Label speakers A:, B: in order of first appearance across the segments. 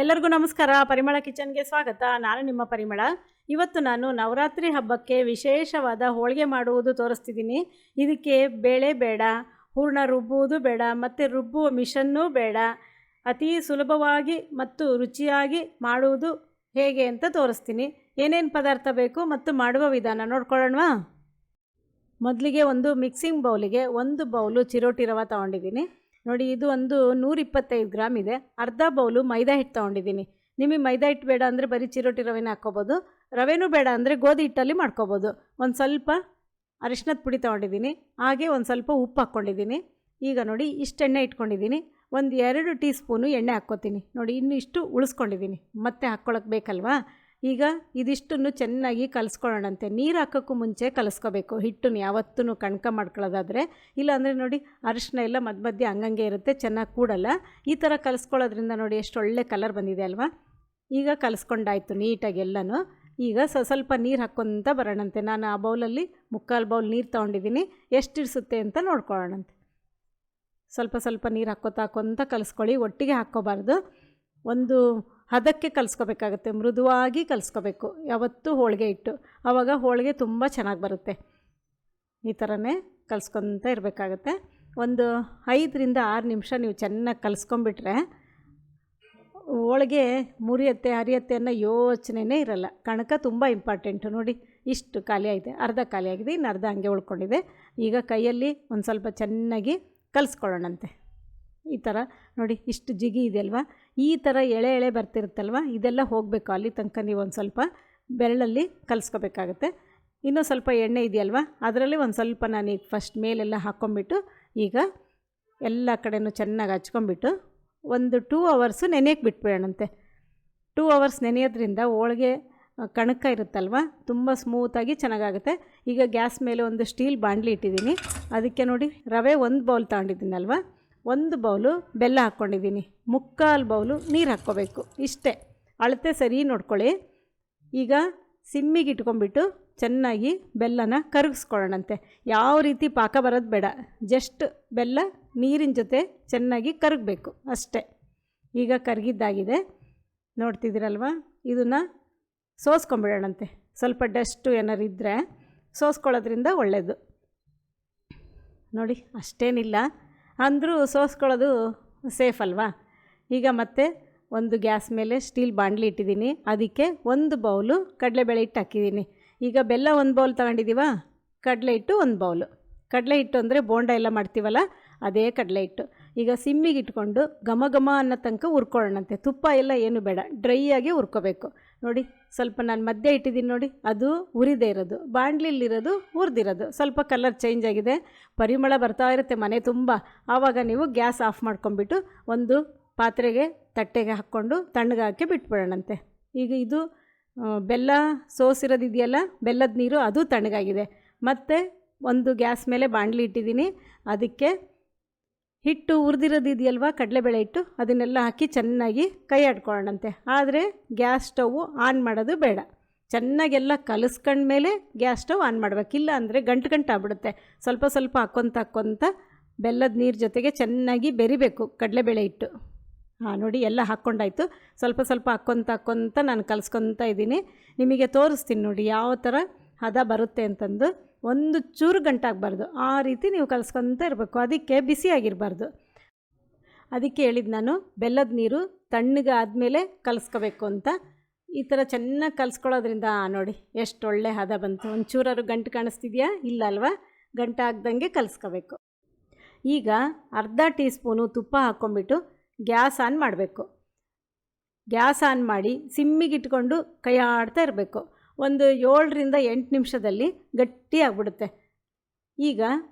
A: ಎಲ್ಲರಿಗೂ ನಮಸ್ಕಾರ. ಪರಿಮಳ ಕಿಚನ್ಗೆ ಸ್ವಾಗತ. ನಾನು ನಿಮ್ಮ ಪರಿಮಳ. ಇವತ್ತು ನಾನು ನವರಾತ್ರಿ ಹಬ್ಬಕ್ಕೆ ವಿಶೇಷವಾದ ಹೋಳಿಗೆ ಮಾಡುವುದು ತೋರಿಸ್ತಿದ್ದೀನಿ. ಇದಕ್ಕೆ ಬೇಳೆ ಬೇಡ, ಹೂರ್ಣ ರುಬ್ಬುವುದು ಬೇಡ, ಮತ್ತು ರುಬ್ಬುವ ಮಿಷನ್ನೂ ಬೇಡ. ಅತಿ ಸುಲಭವಾಗಿ ಮತ್ತು ರುಚಿಯಾಗಿ ಮಾಡುವುದು ಹೇಗೆ ಅಂತ ತೋರಿಸ್ತೀನಿ. ಏನೇನು ಪದಾರ್ಥ ಬೇಕು ಮತ್ತು ಮಾಡುವ ವಿಧಾನ ನೋಡ್ಕೊಳ್ಳೋಣವಾ? ಮೊದಲಿಗೆ ಒಂದು ಮಿಕ್ಸಿಂಗ್ ಬೌಲಿಗೆ 1 ಬೌಲು ಚಿರೋಟಿ ರವೆ ತೊಗೊಂಡಿದ್ದೀನಿ. ನೋಡಿ, ಇದು ಒಂದು 125 ಗ್ರಾಮ್ ಇದೆ. ಅರ್ಧ ಬೌಲು ಮೈದಾ ಹಿಟ್ಟು ತೊಗೊಂಡಿದ್ದೀನಿ. ನಿಮಗೆ ಮೈದಾ ಹಿಟ್ಟು ಬೇಡ ಅಂದರೆ ಬರೀ ಚಿರೋಟಿ ರವೆನೇ ಹಾಕ್ಕೋಬೋದು. ರವೆನೂ ಬೇಡ ಅಂದರೆ ಗೋಧಿ ಹಿಟ್ಟಲ್ಲಿ ಮಾಡ್ಕೋಬೋದು. ಒಂದು ಸ್ವಲ್ಪ ಅರಿಶಿನದ ಪುಡಿ ತೊಗೊಂಡಿದ್ದೀನಿ. ಹಾಗೆ ಒಂದು ಸ್ವಲ್ಪ ಉಪ್ಪು ಹಾಕ್ಕೊಂಡಿದ್ದೀನಿ. ಈಗ ನೋಡಿ, ಇಷ್ಟು ಎಣ್ಣೆ ಇಟ್ಕೊಂಡಿದ್ದೀನಿ. ಒಂದು 2 ಟೀ ಸ್ಪೂನು ಎಣ್ಣೆ ಹಾಕ್ಕೋತೀನಿ. ನೋಡಿ, ಇನ್ನು ಇಷ್ಟು ಉಳಿಸ್ಕೊಂಡಿದ್ದೀನಿ, ಮತ್ತೆ ಹಾಕ್ಕೊಳ್ಳೋಕೆ ಬೇಕಲ್ವಾ? ಈಗ ಇದಿಷ್ಟನ್ನು ಚೆನ್ನಾಗಿ ಕಲಿಸ್ಕೊಳ್ಳೋಣಂತೆ. ನೀರು ಹಾಕೋಕ್ಕೂ ಮುಂಚೆ ಕಲಿಸ್ಕೋಬೇಕು ಹಿಟ್ಟನ್ನು. ಯಾವತ್ತೂ ಕಣ್ಕ ಮಾಡ್ಕೊಳ್ಳೋದಾದರೆ. ಇಲ್ಲಾಂದರೆ ನೋಡಿ, ಅರಿಶಿನ ಎಲ್ಲ ಮಧ್ಯ ಮಧ್ಯೆ ಹಂಗಂಗೆ ಇರುತ್ತೆ, ಚೆನ್ನಾಗಿ ಕೂಡಲ್ಲ. ಈ ಥರ ಕಲಿಸ್ಕೊಳ್ಳೋದ್ರಿಂದ ನೋಡಿ ಎಷ್ಟು ಒಳ್ಳೆ ಕಲರ್ ಬಂದಿದೆ ಅಲ್ವಾ? ಈಗ ಕಲಿಸ್ಕೊಂಡಾಯ್ತು ನೀಟಾಗಿ ಎಲ್ಲನೂ. ಈಗ ಸ್ವಲ್ಪ ನೀರು ಹಾಕ್ಕೊತ ಬರೋಣಂತೆ. ನಾನು ಆ ಬೌಲಲ್ಲಿ 3/4 ಬೌಲ್ ನೀರು ತೊಗೊಂಡಿದ್ದೀನಿ. ಎಷ್ಟು ಇಡಿಸುತ್ತೆ ಅಂತ ನೋಡ್ಕೊಳ್ಳೋಣಂತೆ. ಸ್ವಲ್ಪ ನೀರು ಹಾಕ್ಕೊತ ಕಲಿಸ್ಕೊಳ್ಳಿ, ಒಟ್ಟಿಗೆ ಹಾಕ್ಕೋಬಾರ್ದು. ಒಂದು ಹದಕ್ಕೆ ಕಲಿಸ್ಕೋಬೇಕಾಗತ್ತೆ, ಮೃದುವಾಗಿ ಕಲಿಸ್ಕೋಬೇಕು ಯಾವತ್ತೂ ಹೋಳಿಗೆ ಹಿಟ್ಟು. ಆವಾಗ ಹೋಳಿಗೆ ತುಂಬ ಚೆನ್ನಾಗಿ ಬರುತ್ತೆ. ಈ ಥರನೇ ಕಲಿಸ್ಕೊತ ಇರಬೇಕಾಗತ್ತೆ. ಒಂದು 5ರಿಂದ 6 ನಿಮಿಷ ನೀವು ಚೆನ್ನಾಗಿ ಕಲಿಸ್ಕೊಂಬಿಟ್ರೆ ಹೋಳಿಗೆ ಮುರಿಯತ್ತೆ ಹರಿಯತ್ತೆ ಅನ್ನೋ ಯೋಚನೆಯೇ ಇರಲ್ಲ. ಕಣಕ ತುಂಬ ಇಂಪಾರ್ಟೆಂಟು. ನೋಡಿ, ಇಷ್ಟು ಖಾಲಿ ಆಗಿದೆ, ಅರ್ಧ ಖಾಲಿ ಆಗಿದೆ, ಇನ್ನು ಅರ್ಧ ಹಂಗೆ ಉಳ್ಕೊಂಡಿದೆ. ಈಗ ಕೈಯಲ್ಲಿ ಒಂದು ಸ್ವಲ್ಪ ಚೆನ್ನಾಗಿ ಕಲಿಸ್ಕೊಳ್ಳೋಣಂತೆ. ಈ ಥರ ನೋಡಿ, ಇಷ್ಟು ಜಿಗಿ ಇದೆಯಲ್ವ, ಈ ಥರ ಎಳೆ ಬರ್ತಿರುತ್ತಲ್ವ, ಇದೆಲ್ಲ ಹೋಗಬೇಕು. ಅಲ್ಲಿ ತನಕ ನೀವು ಒಂದು ಸ್ವಲ್ಪ ಬೆರಳಲ್ಲಿ ಕಲಿಸ್ಕೋಬೇಕಾಗತ್ತೆ. ಇನ್ನೂ ಸ್ವಲ್ಪ ಎಣ್ಣೆ ಇದೆಯಲ್ವ, ಅದರಲ್ಲಿ ಒಂದು ಸ್ವಲ್ಪ ನಾನೀಗ ಫಸ್ಟ್ ಮೇಲೆಲ್ಲ ಹಾಕ್ಕೊಂಬಿಟ್ಟು ಈಗ ಎಲ್ಲ ಕಡೆಯೂ ಚೆನ್ನಾಗಿ ಹಚ್ಕೊಂಬಿಟ್ಟು ಒಂದು 2 ಅವರ್ಸು ನೆನೆಯಕ್ಕೆ ಬಿಟ್ಬಿಡೋಣಂತೆ. 2 ಅವರ್ಸ್ ನೆನೆಯೋದ್ರಿಂದ ಹೋಳಿಗೆ ಕಣಕ ಇರುತ್ತಲ್ವ, ತುಂಬ ಸ್ಮೂತಾಗಿ ಚೆನ್ನಾಗಾಗುತ್ತೆ. ಈಗ ಗ್ಯಾಸ್ ಮೇಲೆ ಒಂದು ಸ್ಟೀಲ್ ಬಾಣಲಿ ಇಟ್ಟಿದ್ದೀನಿ. ಅದಕ್ಕೆ ನೋಡಿ, ರವೆ 1 ಬೌಲ್ ತಗೊಂಡಿದ್ದೀನಲ್ವ, 1 ಬೌಲು ಬೆಲ್ಲ ಹಾಕ್ಕೊಂಡಿದ್ದೀನಿ. 3/4 ಬೌಲು ನೀರು ಹಾಕ್ಕೋಬೇಕು. ಇಷ್ಟೇ ಅಳತೆ ಸರಿ ನೋಡ್ಕೊಳ್ಳಿ. ಈಗ ಸಿಮ್ಮಿಗೆ ಇಟ್ಕೊಂಡ್ಬಿಟ್ಟು ಚೆನ್ನಾಗಿ ಬೆಲ್ಲನ ಕರಗಿಸ್ಕೊಳ್ಳೋಣಂತೆ. ಯಾವ ರೀತಿ ಪಾಕ ಬರೋದು ಬೇಡ, ಜಸ್ಟ್ ಬೆಲ್ಲ ನೀರಿನ ಜೊತೆ ಚೆನ್ನಾಗಿ ಕರಗಬೇಕು ಅಷ್ಟೇ. ಈಗ ಕರಗಿದ್ದಾಗಿದೆ ನೋಡ್ತಿದ್ದೀರಲ್ವ, ಇದನ್ನು ಸೋಸ್ಕೊಂಬಿಡೋಣಂತೆ. ಸ್ವಲ್ಪ ಡಸ್ಟು ಏನಾರು ಇದ್ದರೆ ಸೋಸ್ಕೊಳ್ಳೋದ್ರಿಂದ ಒಳ್ಳೆಯದು. ನೋಡಿ, ಅಷ್ಟೇನಿಲ್ಲ ಅಂದರೂ ಸೋಸ್ಕೊಳ್ಳೋದು ಸೇಫ್ ಅಲ್ವಾ? ಈಗ ಮತ್ತೆ ಒಂದು ಗ್ಯಾಸ್ ಮೇಲೆ ಸ್ಟೀಲ್ ಬಾಣಲಿ ಇಟ್ಟಿದ್ದೀನಿ. ಅದಕ್ಕೆ 1 ಬೌಲು ಕಡಲೆಬೇಳೆ ಹಿಟ್ಟು ಹಾಕಿದ್ದೀನಿ. ಈಗ ಬೆಲ್ಲ 1 ಬೌಲ್ ತಗೊಂಡಿದ್ದೀವ, ಕಡಲೆ ಹಿಟ್ಟು 1 ಬೌಲು. ಕಡಲೆ ಹಿಟ್ಟು ಅಂದರೆ ಬೋಂಡ ಎಲ್ಲ ಮಾಡ್ತೀವಲ್ಲ, ಅದೇ ಕಡಲೆ ಹಿಟ್ಟು. ಈಗ ಸಿಮ್ಮಿಗೆ ಇಟ್ಕೊಂಡು ಘಮ ಘಮ ಅನ್ನೋ ತನಕ ಹುರ್ಕೊಳ್ಳೋಣಂತೆ. ತುಪ್ಪ ಎಲ್ಲ ಏನು ಬೇಡ, ಡ್ರೈ ಆಗಿ ಹುರ್ಕೋಬೇಕು. ನೋಡಿ, ಸ್ವಲ್ಪ ನಾನು ಮಧ್ಯೆ ಇಟ್ಟಿದ್ದೀನಿ ನೋಡಿ, ಅದು ಹುರಿದೇ ಇರೋದು, ಬಾಣಲಿಲಿರೋದು ಹುರಿದಿರೋದು. ಸ್ವಲ್ಪ ಕಲರ್ ಚೇಂಜ್ ಆಗಿದೆ, ಪರಿಮಳ ಬರ್ತಾ ಇರುತ್ತೆ ಮನೆ ತುಂಬ. ಆವಾಗ ನೀವು ಗ್ಯಾಸ್ ಆಫ್ ಮಾಡ್ಕೊಂಬಿಟ್ಟು ಒಂದು ಪಾತ್ರೆಗೆ ತಟ್ಟೆಗೆ ಹಾಕ್ಕೊಂಡು ತಣ್ಣಗೆ ಹಾಕಿ ಬಿಟ್ಬಿಡೋಣಂತೆ. ಈಗ ಇದು ಬೆಲ್ಲ ಸೋಸಿರೋದಿದೆಯಲ್ಲ, ಬೆಲ್ಲದ ನೀರು, ಅದು ತಣ್ಣಗಾಗಿದೆ. ಮತ್ತು ಒಂದು ಗ್ಯಾಸ್ ಮೇಲೆ ಬಾಣಲಿ ಇಟ್ಟಿದ್ದೀನಿ. ಅದಕ್ಕೆ ಹಿಟ್ಟು ಹುರಿದಿರೋದಿದೆಯಲ್ವ, ಕಡಲೆಬೇಳೆ ಹಿಟ್ಟು, ಅದನ್ನೆಲ್ಲ ಹಾಕಿ ಚೆನ್ನಾಗಿ ಕೈ ಆಡ್ಕೊಳ್ಳೋಣಂತೆ. ಆದರೆ ಗ್ಯಾಸ್ ಸ್ಟವ್ ಆನ್ ಮಾಡೋದು ಬೇಡ. ಚೆನ್ನಾಗೆಲ್ಲ ಕಲಿಸ್ಕೊಂಡ್ಮೇಲೆ ಗ್ಯಾಸ್ ಸ್ಟವ್ ಆನ್ ಮಾಡಬೇಕಿಲ್ಲ ಅಂದರೆ ಗಂಟು ಆಗ್ಬಿಡುತ್ತೆ. ಸ್ವಲ್ಪ ಹಾಕ್ಕೊತ ಬೆಲ್ಲದ ನೀರು ಜೊತೆಗೆ ಚೆನ್ನಾಗಿ ಬೆರಿಬೇಕು ಕಡಲೆಬೇಳೆ ಹಿಟ್ಟು. ನೋಡಿ, ಎಲ್ಲ ಹಾಕ್ಕೊಂಡಾಯ್ತು. ಸ್ವಲ್ಪ ಹಾಕ್ಕೊತ ನಾನು ಕಲಿಸ್ಕೊತ ಇದ್ದೀನಿ. ನಿಮಗೆ ತೋರಿಸ್ತೀನಿ ನೋಡಿ ಯಾವ ಥರ ಹದ ಬರುತ್ತೆ ಅಂತಂದು. ಒಂದು ಚೂರು ಗಂಟಾಗಬಾರ್ದು, ಆ ರೀತಿ ನೀವು ಕಲಿಸ್ಕೊತ ಇರಬೇಕು. ಅದಕ್ಕೆ ಬಿಸಿಯಾಗಿರಬಾರ್ದು. ಅದಕ್ಕೆ ಹೇಳಿದ್ದು ನಾನು, ಬೆಲ್ಲದ ನೀರು ತಣ್ಣಗಾದಮೇಲೆ ಕಲಿಸ್ಕೋಬೇಕು ಅಂತ. ಈ ಥರ ಚೆನ್ನಾಗಿ ಕಲಿಸ್ಕೊಳ್ಳೋದ್ರಿಂದ ನೋಡಿ ಎಷ್ಟು ಒಳ್ಳೆ ಹದ ಬಂತು. ಒಂಚೂರಾರು ಗಂಟು ಕಾಣಿಸ್ತಿದೆಯಾ? ಇಲ್ಲ ಅಲ್ವಾ? ಗಂಟು ಆಗ್ದಂಗೆ ಕಲಿಸ್ಕೋಬೇಕು. ಈಗ ಅರ್ಧ ಟೀ ಸ್ಪೂನು ತುಪ್ಪ ಹಾಕ್ಕೊಂಬಿಟ್ಟು ಗ್ಯಾಸ್ ಆನ್ ಮಾಡಬೇಕು. ಗ್ಯಾಸ್ ಆನ್ ಮಾಡಿ ಸಿಮ್ಮಿಗೆ ಇಟ್ಕೊಂಡು ಕೈ ಆಡ್ತಾ ಇರಬೇಕು. ಒಂದು 7ರಿಂದ 8 ನಿಮಿಷದಲ್ಲಿ ಗಟ್ಟಿ ಆಗಿಬಿಡುತ್ತೆ. ಈಗ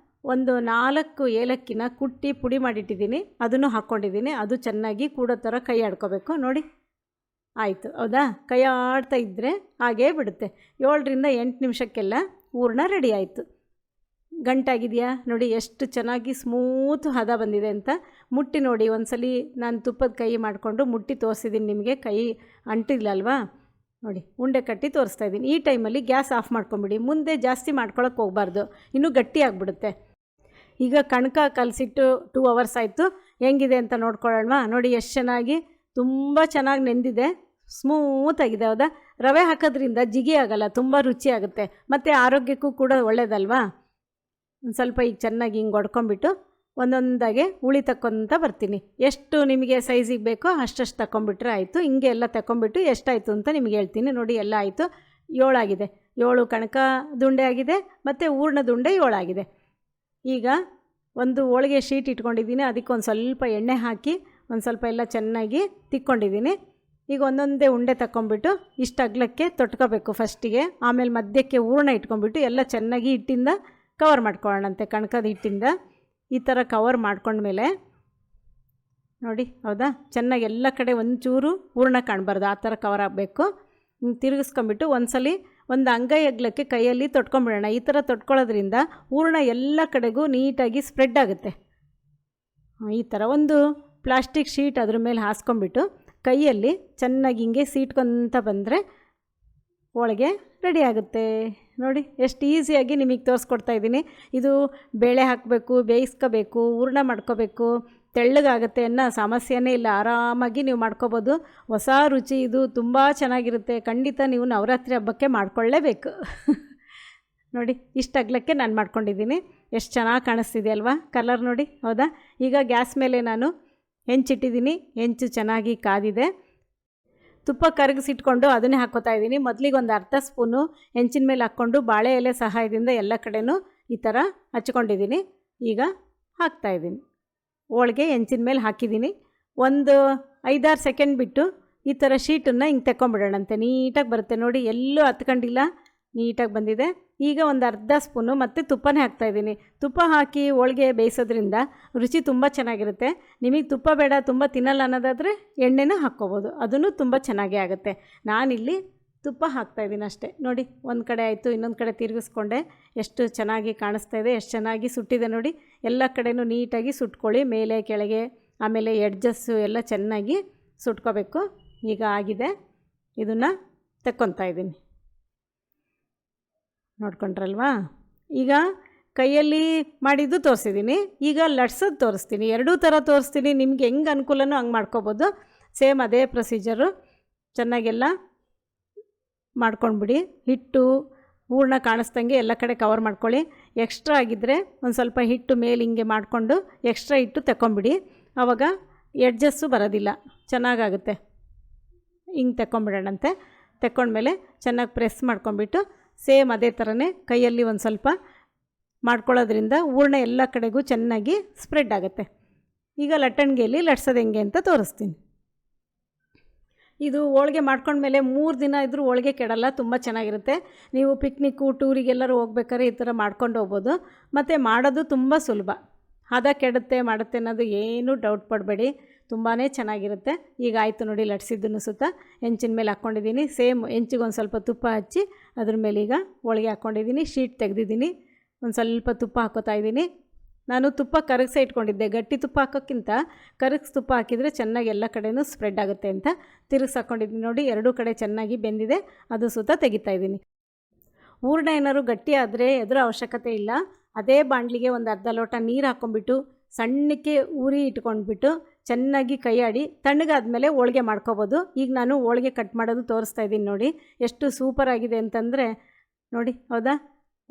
A: ಒಂದು 4 ಏಲಕ್ಕಿನ ಕುಟ್ಟಿ ಪುಡಿ ಮಾಡಿಟ್ಟಿದ್ದೀನಿ, ಅದನ್ನು ಹಾಕ್ಕೊಂಡಿದ್ದೀನಿ. ಅದು ಚೆನ್ನಾಗಿ ಕೂಡೋ ಥರ ಕೈ ಆಡ್ಕೋಬೇಕು. ನೋಡಿ, ಆಯಿತು, ಹೌದಾ? ಕೈ ಆಡ್ತಾ ಇದ್ದರೆ ಹಾಗೇ ಬಿಡುತ್ತೆ. 7ರಿಂದ 8 ನಿಮಿಷಕ್ಕೆಲ್ಲ ಹೂರ್ಣ ರೆಡಿ ಆಯಿತು. ಗಂಟಾಗಿದೆಯಾ? ನೋಡಿ ಎಷ್ಟು ಚೆನ್ನಾಗಿ ಸ್ಮೂತ್ ಹದ ಬಂದಿದೆ ಅಂತ. ಮುಟ್ಟಿ ನೋಡಿ ಒಂದ್ಸಲಿ. ನಾನು ತುಪ್ಪದ ಕೈ ಮಾಡಿಕೊಂಡು ಮುಟ್ಟಿ ತೋರಿಸಿದ್ದೀನಿ ನಿಮಗೆ, ಕೈ ಅಂಟಿಲ್ಲಲ್ವಾ? ನೋಡಿ, ಉಂಡೆ ಕಟ್ಟಿ ತೋರಿಸ್ತಾ ಇದ್ದೀನಿ. ಈ ಟೈಮಲ್ಲಿ ಗ್ಯಾಸ್ ಆಫ್ ಮಾಡ್ಕೊಂಬಿಡಿ. ಮುಂದೆ ಜಾಸ್ತಿ ಮಾಡ್ಕೊಳಕ್ಕೆ ಹೋಗಬಾರ್ದು, ಇನ್ನೂ ಗಟ್ಟಿ ಆಗಿಬಿಡುತ್ತೆ. ಈಗ ಕಣಕ ಕಲಸಿಟ್ಟು 2 ಅವರ್ಸ್ ಆಯಿತು. ಹೆಂಗಿದೆ ಅಂತ ನೋಡ್ಕೊಳ್ಳೋಣ. ನೋಡಿ ಎಷ್ಟು ಚೆನ್ನಾಗಿ ತುಂಬ ಚೆನ್ನಾಗಿ ನೆಂದಿದೆ, ಸ್ಮೂತಾಗಿದೆ. ಹೌದಾ? ರವೆ ಹಾಕೋದ್ರಿಂದ ಜಿಗಿ ಆಗಲ್ಲ, ತುಂಬ ರುಚಿಯಾಗುತ್ತೆ, ಮತ್ತು ಆರೋಗ್ಯಕ್ಕೂ ಕೂಡ ಒಳ್ಳೆಯದಲ್ವಾ. ಒಂದು ಸ್ವಲ್ಪ ಈಗ ಚೆನ್ನಾಗಿ ಹಿಂಗೆ ಹೊಡ್ಕೊಂಬಿಟ್ಟು ಒಂದೊಂದಾಗೆ ಹುಳಿ ತಕ್ಕೊತ ಬರ್ತೀನಿ. ಎಷ್ಟು ನಿಮಗೆ ಸೈಜಿಗೆ ಬೇಕೋ ಅಷ್ಟಷ್ಟು ತಗೊಂಬಿಟ್ರೆ ಆಯಿತು. ಹಿಂಗೆ ಎಲ್ಲ ತಗೊಂಬಿಟ್ಟು ಎಷ್ಟಾಯಿತು ಅಂತ ನಿಮಗೆ ಹೇಳ್ತೀನಿ. ನೋಡಿ, ಎಲ್ಲ ಆಯಿತು. 7 ಆಗಿದೆ. 7 ಕಣಕ ದುಂಡೆ ಆಗಿದೆ ಮತ್ತು ಹೂರ್ಣದ ಉಂಡೆ 7 ಆಗಿದೆ. ಈಗ ಒಂದು ಹೋಳಿಗೆ ಶೀಟ್ ಇಟ್ಕೊಂಡಿದ್ದೀನಿ, ಅದಕ್ಕೆ ಒಂದು ಸ್ವಲ್ಪ ಎಣ್ಣೆ ಹಾಕಿ ಒಂದು ಸ್ವಲ್ಪ ಎಲ್ಲ ಚೆನ್ನಾಗಿ ತಿಕ್ಕೊಂಡಿದ್ದೀನಿ. ಈಗ ಒಂದೊಂದೇ ಉಂಡೆ ತಗೊಂಬಿಟ್ಟು ಇಷ್ಟು ಅಗಲಕ್ಕೆ ತೊಟ್ಕೋಬೇಕು ಫಸ್ಟಿಗೆ. ಆಮೇಲೆ ಮಧ್ಯಕ್ಕೆ ಹೂರ್ಣ ಇಟ್ಕೊಂಡ್ಬಿಟ್ಟು ಎಲ್ಲ ಚೆನ್ನಾಗಿ ಹಿಟ್ಟಿಂದ ಕವರ್ ಮಾಡ್ಕೊಳ್ಳೋಣಂತೆ. ಕಣಕದ ಹಿಟ್ಟಿಂದ ಈ ಥರ ಕವರ್ ಮಾಡ್ಕೊಂಡ್ಮೇಲೆ ನೋಡಿ, ಹೌದಾ, ಚೆನ್ನಾಗಿ ಎಲ್ಲ ಕಡೆ ಒಂಚೂರು ಹೂರ್ಣ ಕಾಣಬಾರ್ದು, ಆ ಥರ ಕವರ್ ಆಗಬೇಕು. ತಿರುಗಿಸ್ಕೊಂಬಿಟ್ಟು ಒಂದ್ಸಲಿ ಒಂದು ಅಂಗೈ ಅಗಲಕ್ಕೆ ಕೈಯಲ್ಲಿ ತೊಟ್ಕೊಂಬಿಡೋಣ. ಈ ಥರ ತೊಟ್ಕೊಳ್ಳೋದ್ರಿಂದ ಹೂರ್ಣ ಎಲ್ಲ ಕಡೆಗೂ ನೀಟಾಗಿ ಸ್ಪ್ರೆಡ್ ಆಗುತ್ತೆ. ಈ ಥರ ಒಂದು ಪ್ಲಾಸ್ಟಿಕ್ ಶೀಟ್ ಅದ್ರ ಮೇಲೆ ಹಾಸ್ಕೊಂಬಿಟ್ಟು ಕೈಯಲ್ಲಿ ಚೆನ್ನಾಗಿ ಹಿಂಗೆ ಸೀಟ್ಕೊತ ಬಂದರೆ ಹೋಳಿಗೆ ರೆಡಿ ಆಗುತ್ತೆ. ನೋಡಿ, ಎಷ್ಟು ಈಸಿಯಾಗಿ ನಿಮಗೆ ತೋರಿಸ್ಕೊಡ್ತಾ ಇದ್ದೀನಿ. ಇದು ಬೇಳೆ ಹಾಕಬೇಕು, ಬೇಯಿಸ್ಕೋಬೇಕು, ಹೂರ್ಣ ಮಾಡ್ಕೋಬೇಕು, ತೆಳ್ಳಗಾಗುತ್ತೆ ಅನ್ನೋ ಸಮಸ್ಯೆನೇ ಇಲ್ಲ. ಆರಾಮಾಗಿ ನೀವು ಮಾಡ್ಕೋಬೋದು. ಹೊಸ ರುಚಿ ಇದು, ತುಂಬ ಚೆನ್ನಾಗಿರುತ್ತೆ. ಖಂಡಿತ ನೀವು ನವರಾತ್ರಿ ಹಬ್ಬಕ್ಕೆ ಮಾಡ್ಕೊಳ್ಳೇಬೇಕು. ನೋಡಿ, ಇಷ್ಟು ಅಗಲಕ್ಕೆ ನಾನು ಮಾಡ್ಕೊಂಡಿದ್ದೀನಿ. ಎಷ್ಟು ಚೆನ್ನಾಗಿ ಕಾಣಿಸ್ತಿದೆ ಅಲ್ವಾ ಕಲರ್ ನೋಡಿ, ಹೌದಾ? ಈಗ ಗ್ಯಾಸ್ ಮೇಲೆ ನಾನು ಹೆಂಚಿಟ್ಟಿದ್ದೀನಿ. ಹೆಂಚು ಚೆನ್ನಾಗಿ ಕಾದಿದೆ. ತುಪ್ಪ ಕರಗಿಸಿಟ್ಕೊಂಡು ಅದನ್ನೇ ಹಾಕ್ಕೋತಾ ಇದ್ದೀನಿ. ಮೊದಲಿಗೆ ಒಂದು ಅರ್ಧ ಸ್ಪೂನು ಹೆಂಚಿನ ಮೇಲೆ ಹಾಕ್ಕೊಂಡು ಬಾಳೆ ಎಲೆ ಸಹಾಯದಿಂದ ಎಲ್ಲ ಕಡೆನೂ ಈ ಥರ ಹಚ್ಕೊಂಡಿದ್ದೀನಿ. ಈಗ ಹಾಕ್ತಾಯಿದ್ದೀನಿ. ಹೋಳಿಗೆ ಹೆಂಚಿನ ಮೇಲೆ ಹಾಕಿದ್ದೀನಿ. ಒಂದು 5-6 ಸೆಕೆಂಡ್ ಬಿಟ್ಟು ಈ ಥರ ಶೀಟನ್ನು ಹಿಂಗೆ ತೆಕ್ಕೊಂಬಿಡೋಣಂತೆ. ನೀಟಾಗಿ ಬರುತ್ತೆ ನೋಡಿ, ಎಲ್ಲೂ ಹತ್ಕೊಂಡಿಲ್ಲ, ನೀಟಾಗಿ ಬಂದಿದೆ. ಈಗ ಒಂದು ಅರ್ಧ ಸ್ಪೂನು ಮತ್ತು ತುಪ್ಪನೇ ಹಾಕ್ತಾಯಿದ್ದೀನಿ. ತುಪ್ಪ ಹಾಕಿ ಹೋಳಿಗೆ ಬೇಯಿಸೋದ್ರಿಂದ ರುಚಿ ತುಂಬ ಚೆನ್ನಾಗಿರುತ್ತೆ. ನಿಮಗೆ ತುಪ್ಪ ಬೇಡ, ತುಂಬ ತಿನ್ನಲ್ಲ ಅನ್ನೋದಾದರೆ ಎಣ್ಣೆನೂ ಹಾಕ್ಕೋಬೋದು, ಅದೂ ತುಂಬ ಚೆನ್ನಾಗೇ ಆಗುತ್ತೆ. ನಾನಿಲ್ಲಿ ತುಪ್ಪ ಹಾಕ್ತಾಯಿದ್ದೀನಿ ಅಷ್ಟೇ. ನೋಡಿ, ಒಂದು ಕಡೆ ಆಯಿತು, ಇನ್ನೊಂದು ಕಡೆ ತಿರುಗಿಸ್ಕೊಂಡೆ. ಎಷ್ಟು ಚೆನ್ನಾಗಿ ಕಾಣಿಸ್ತಾ ಇದೆ, ಎಷ್ಟು ಚೆನ್ನಾಗಿ ಸುಟ್ಟಿದೆ ನೋಡಿ. ಎಲ್ಲ ಕಡೆನೂ ನೀಟಾಗಿ ಸುಟ್ಕೊಳ್ಳಿ, ಮೇಲೆ ಕೆಳಗೆ, ಆಮೇಲೆ ಎಡ್ಜಸ್ಸು ಎಲ್ಲ ಚೆನ್ನಾಗಿ ಸುಟ್ಕೋಬೇಕು. ಈಗ ಆಗಿದೆ, ಇದನ್ನು ತೆಕ್ಕೊತಾ ಇದ್ದೀನಿ. ನೋಡ್ಕೊಂಡ್ರಲ್ವಾ? ಈಗ ಕೈಯಲ್ಲಿ ಮಾಡಿದ್ದು ತೋರಿಸಿದ್ದೀನಿ. ಈಗ ಲಟ್ಸೋದು ತೋರಿಸ್ತೀನಿ. ಎರಡೂ ಥರ ತೋರಿಸ್ತೀನಿ. ನಿಮ್ಗೆ ಹೆಂಗೆ ಅನುಕೂಲನೋ ಹಂಗೆ ಮಾಡ್ಕೋಬೋದು. ಸೇಮ್ ಅದೇ ಪ್ರೊಸೀಜರು. ಚೆನ್ನಾಗೆಲ್ಲ ಮಾಡ್ಕೊಂಡ್ಬಿಡಿ. ಹಿಟ್ಟು ಹೂರ್ಣ ಕಾಣಿಸ್ದಂಗೆ ಎಲ್ಲ ಕಡೆ ಕವರ್ ಮಾಡ್ಕೊಳ್ಳಿ. ಎಕ್ಸ್ಟ್ರಾ ಆಗಿದ್ದರೆ ಒಂದು ಸ್ವಲ್ಪ ಹಿಟ್ಟು ಮೇಲೆ ಹಿಂಗೆ ಮಾಡಿಕೊಂಡು ಎಕ್ಸ್ಟ್ರಾ ಹಿಟ್ಟು ತಗೊಂಬಿಡಿ. ಆವಾಗ ಎಡ್ಜಸ್ಸು ಬರೋದಿಲ್ಲ, ಚೆನ್ನಾಗಾಗುತ್ತೆ. ಹಿಂಗೆ ತಗೊಂಬಿಡೋಣಂತೆ. ತಗೊಂಡ್ಮೇಲೆ ಚೆನ್ನಾಗಿ ಪ್ರೆಸ್ ಮಾಡ್ಕೊಂಬಿಟ್ಟು ಸೇಮ್ ಅದೇ ಥರನೇ ಕೈಯಲ್ಲಿ ಒಂದು ಸ್ವಲ್ಪ ಮಾಡ್ಕೊಳ್ಳೋದ್ರಿಂದ ಹೂರ್ಣ ಎಲ್ಲ ಕಡೆಗೂ ಚೆನ್ನಾಗಿ ಸ್ಪ್ರೆಡ್ ಆಗುತ್ತೆ. ಈಗ ಲಟ್ಟಣಿಗೆಯಲ್ಲಿ ಲಟ್ಸೋದು ಹೆಂಗೆ ಅಂತ ತೋರಿಸ್ತೀನಿ. ಇದು ಹೋಳಿಗೆ ಮಾಡ್ಕೊಂಡ್ಮೇಲೆ 3 ದಿನ ಇದ್ದರೂ ಹೋಳಿಗೆ ಕೆಡಲ್ಲ, ತುಂಬ ಚೆನ್ನಾಗಿರುತ್ತೆ. ನೀವು ಪಿಕ್ನಿಕ್ಕು, ಟೂರಿಗೆಲ್ಲರೂ ಹೋಗ್ಬೇಕಾದ್ರೆ ಈ ಥರ ಮಾಡ್ಕೊಂಡು ಹೋಗ್ಬೋದು. ಮತ್ತು ಮಾಡೋದು ತುಂಬ ಸುಲಭ. ಹದ ಕೆಡುತ್ತೆ ಮಾಡುತ್ತೆ ಅನ್ನೋದು ಏನೂ ಡೌಟ್ ಪಡಬೇಡಿ, ತುಂಬಾ ಚೆನ್ನಾಗಿರುತ್ತೆ. ಈಗ ಆಯಿತು ನೋಡಿ, ಲಟ್ಸಿದ್ದನ್ನು ಸುತ್ತ ಹೆಂಚಿನ ಮೇಲೆ ಹಾಕ್ಕೊಂಡಿದ್ದೀನಿ. ಸೇಮ್ ಹೆಂಚಿಗೆ ಒಂದು ಸ್ವಲ್ಪ ತುಪ್ಪ ಹಚ್ಚಿ ಅದ್ರ ಮೇಲೆ ಈಗ ಹೋಳಿಗೆ ಹಾಕ್ಕೊಂಡಿದ್ದೀನಿ. ಶೀಟ್ ತೆಗೆದಿದ್ದೀನಿ. ಒಂದು ಸ್ವಲ್ಪ ತುಪ್ಪ ಹಾಕ್ಕೋತಾ ಇದ್ದೀನಿ. ನಾನು ತುಪ್ಪ ಕರಗಿಸೇ ಇಟ್ಕೊಂಡಿದ್ದೆ. ಗಟ್ಟಿ ತುಪ್ಪ ಹಾಕೋಕ್ಕಿಂತ ಕರಗಿಸಿ ತುಪ್ಪ ಹಾಕಿದರೆ ಚೆನ್ನಾಗಿ ಎಲ್ಲ ಕಡೆಯೂ ಸ್ಪ್ರೆಡ್ ಆಗುತ್ತೆ ಅಂತ ತಿರುಗಿಸಿ ಹಾಕ್ಕೊಂಡಿದ್ದೀನಿ. ನೋಡಿ, ಎರಡೂ ಕಡೆ ಚೆನ್ನಾಗಿ ಬೆಂದಿದೆ. ಅದು ಸುತ್ತ ತೆಗಿತಾ ಇದ್ದೀನಿ. ಹೂರ್ಣ ಏನಾದ್ರು ಗಟ್ಟಿ ಆದರೆ ಎದುರ ಅವಶ್ಯಕತೆ ಇಲ್ಲ. ಅದೇ ಬಾಣಲಿಗೆ ಒಂದು ಅರ್ಧ ಲೋಟ ನೀರು ಹಾಕ್ಕೊಂಬಿಟ್ಟು ಸಣ್ಣಕ್ಕೆ ಉರಿ ಇಟ್ಕೊಂಡ್ಬಿಟ್ಟು ಚೆನ್ನಾಗಿ ಕೈ ಆಡಿ ತಣ್ಣಗಾದ್ಮೇಲೆ ಹೋಳಿಗೆ ಮಾಡ್ಕೋಬೋದು. ಈಗ ನಾನು ಹೋಳಿಗೆ ಕಟ್ ಮಾಡೋದು ತೋರಿಸ್ತಾ ಇದ್ದೀನಿ. ನೋಡಿ, ಎಷ್ಟು ಸೂಪರಾಗಿದೆ ಅಂತಂದರೆ ನೋಡಿ, ಹೌದಾ?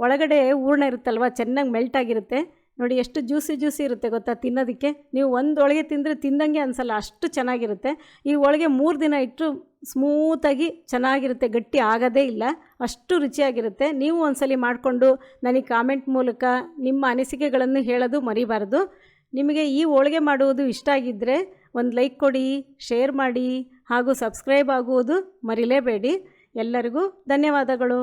A: ಒಳಗಡೆ ಹೂರ್ಣ ಇರುತ್ತಲ್ವ, ಚೆನ್ನಾಗಿ ಮೆಲ್ಟ್ ಆಗಿರುತ್ತೆ. ನೋಡಿ, ಎಷ್ಟು ಜ್ಯೂಸಿ ಇರುತ್ತೆ ಗೊತ್ತಾ ತಿನ್ನೋದಕ್ಕೆ. ನೀವು ಒಂದು ಹೋಳಿಗೆ ತಿಂದರೆ ತಿಂದಂಗೆ ಅನಿಸಲ್ಲ, ಅಷ್ಟು ಚೆನ್ನಾಗಿರುತ್ತೆ. ಈ ಹೋಳಿಗೆ 3 ದಿನ ಇಟ್ಟು ಸ್ಮೂತಾಗಿ ಚೆನ್ನಾಗಿರುತ್ತೆ, ಗಟ್ಟಿ ಆಗೋದೇ ಇಲ್ಲ, ಅಷ್ಟು ರುಚಿಯಾಗಿರುತ್ತೆ. ನೀವು ಒಂದ್ಸಲಿ ಮಾಡಿಕೊಂಡು ನನಗೆ ಕಾಮೆಂಟ್ ಮೂಲಕ ನಿಮ್ಮ ಅನಿಸಿಕೆಗಳನ್ನು ಹೇಳೋದು ಮರಿಬಾರ್ದು. ನಿಮಗೆ ಈ ಹೋಳಿಗೆ ಮಾಡುವುದು ಇಷ್ಟ ಆಗಿದ್ದರೆ ಒಂದು ಲೈಕ್ ಕೊಡಿ, ಶೇರ್ ಮಾಡಿ ಹಾಗೂ ಸಬ್ಸ್ಕ್ರೈಬ್ ಆಗುವುದು ಮರಿಲೇಬೇಡಿ. ಎಲ್ಲರಿಗೂ ಧನ್ಯವಾದಗಳು.